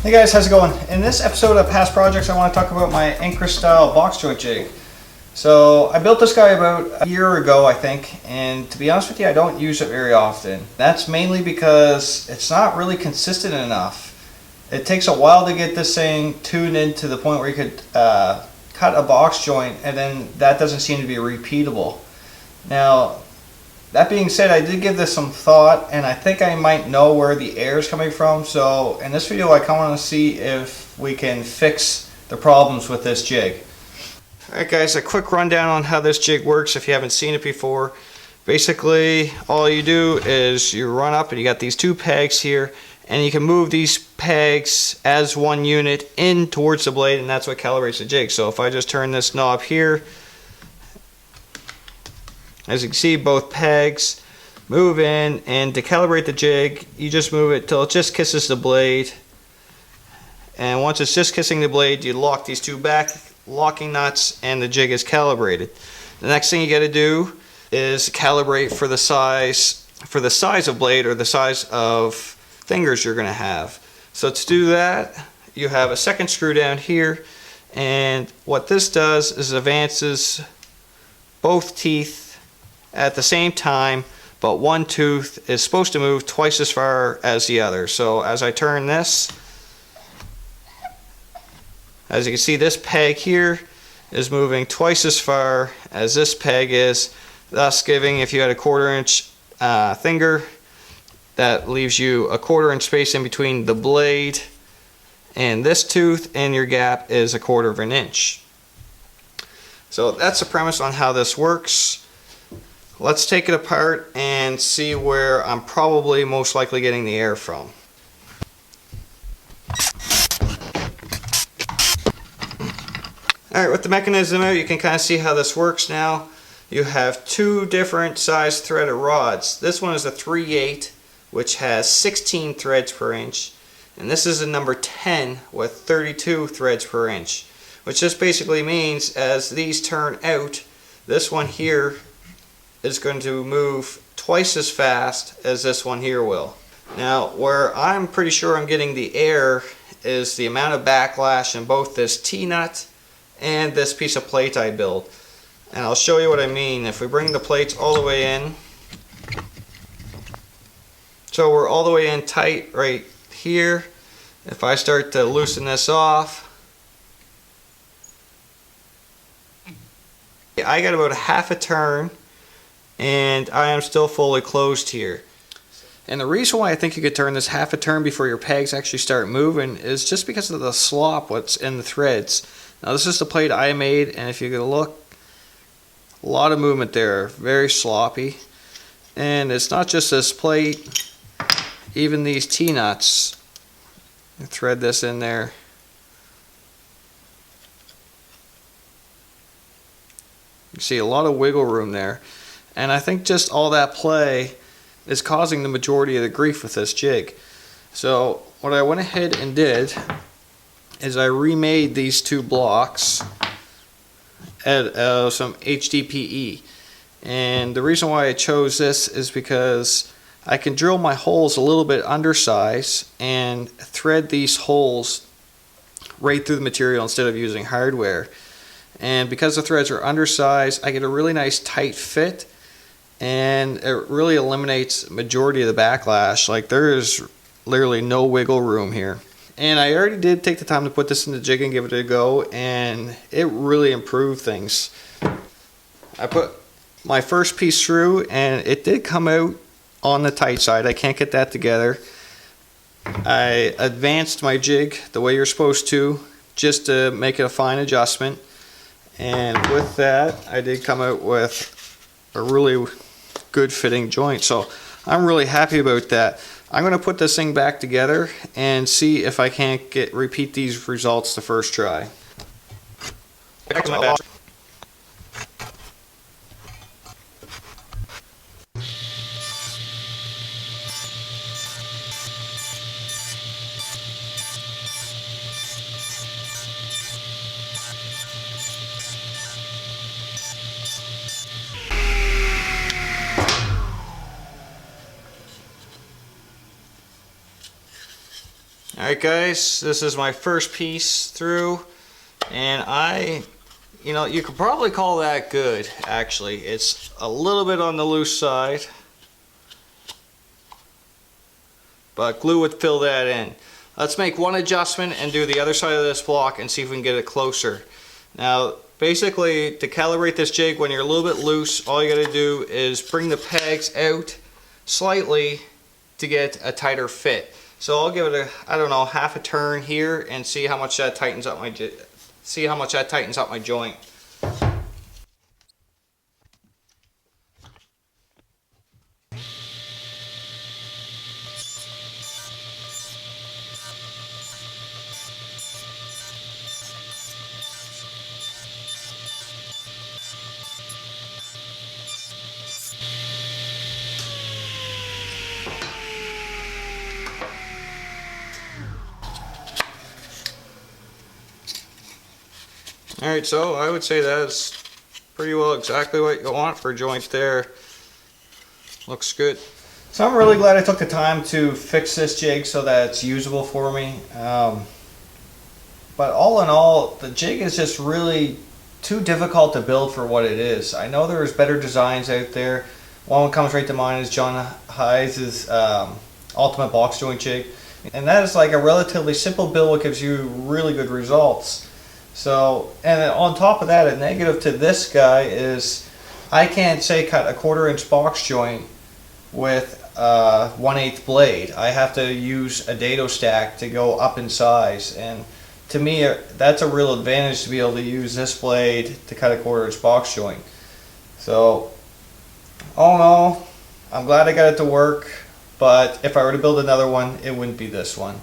Hey guys, how's it going? In this episode of Past Projects, I want to talk about my incra style box joint jig. So I built this guy about a year ago, I think, and to be honest with you, I don't use it very often. That's mainly because it's not really consistent enough. It takes a while to get this thing tuned in to the point where you could cut a box joint, and then that doesn't seem to be repeatable. Now, that being said, I did give this some thought, and I think I might know where the air is coming from. So in this video, I kind of want to see if we can fix the problems with this jig. Alright guys, a quick rundown on how this jig works if you haven't seen it before. Basically, all you do is you run up and you got these two pegs here, and you can move these pegs as one unit in towards the blade, and that's what calibrates the jig. So if I just turn this knob here, as you can see, both pegs move in, and to calibrate the jig, you just move it till it just kisses the blade. And once it's just kissing the blade, you lock these two back locking nuts, and the jig is calibrated. The next thing you got to do is calibrate for the size of blade or the size of fingers you're going to have. So to do that, you have a second screw down here, and what this does is advances both teeth at the same time, but one tooth is supposed to move twice as far as the other. So as I turn this, as you can see, this peg here is moving twice as far as this peg is, thus giving, if you had a 1/4 inch finger, that leaves you a 1/4 inch space in between the blade and this tooth, and your gap is a 1/4 of an inch. So that's the premise on how this works. Let's take it apart and see where I'm probably most likely getting the air from. Alright, with the mechanism out, you can kind of see how this works now. You have two different size threaded rods. This one is a 3/8, which has 16 threads per inch, and this is a number 10 with 32 threads per inch, which just basically means as these turn out, this one here is going to move twice as fast as this one here will. Now, where I'm pretty sure I'm getting the air is the amount of backlash in both this T-nut and this piece of plate I built. And I'll show you what I mean. If we bring the plates all the way in, so we're all the way in tight right here. If I start to loosen this off, I got about a half a turn, and I am still fully closed here. And the reason why I think you could turn this half a turn before your pegs actually start moving is just because of the slop what's in the threads. Now this is the plate I made, and if you could look, a lot of movement there, very sloppy. And it's not just this plate, even these T-nuts. Thread this in there. You see a lot of wiggle room there. And I think just all that play is causing the majority of the grief with this jig. So what I went ahead and did is I remade these two blocks at some HDPE. And the reason why I chose this is because I can drill my holes a little bit undersize and thread these holes right through the material instead of using hardware. And because the threads are undersized, I get a really nice tight fit, and it really eliminates majority of the backlash. Like, there is literally no wiggle room here. And I already did take the time to put this in the jig and give it a go, and it really improved things. I put my first piece through, and it did come out on the tight side. I can't get that together. I advanced my jig the way you're supposed to, just to make it a fine adjustment. And with that, I did come out with a really good fitting joint. So I'm really happy about that. I'm going to put this thing back together and see if I can't repeat these results the first try. Back to my batch. Alright guys, this is my first piece through, and you could probably call that good, actually. It's a little bit on the loose side, but glue would fill that in. Let's make one adjustment and do the other side of this block and see if we can get it closer. Now, basically, to calibrate this jig when you're a little bit loose, all you gotta do is bring the pegs out slightly to get a tighter fit. So I'll give it I don't know, half a turn here and see how much that tightens up my joint. Alright, so I would say that's pretty well exactly what you want for a joint there. Looks good. So I'm really glad I took the time to fix this jig so that it's usable for me. But all in all, the jig is just really too difficult to build for what it is. I know there's better designs out there. One that comes right to mind is John Hayes' Ultimate Box Joint Jig. And that is like a relatively simple build that gives you really good results. So, and on top of that, a negative to this guy is I can't say cut a 1/4 inch box joint with a 1/8 blade. I have to use a dado stack to go up in size, and to me that's a real advantage to be able to use this blade to cut a 1/4 inch box joint. So all in all, I'm glad I got it to work, but if I were to build another one, it wouldn't be this one.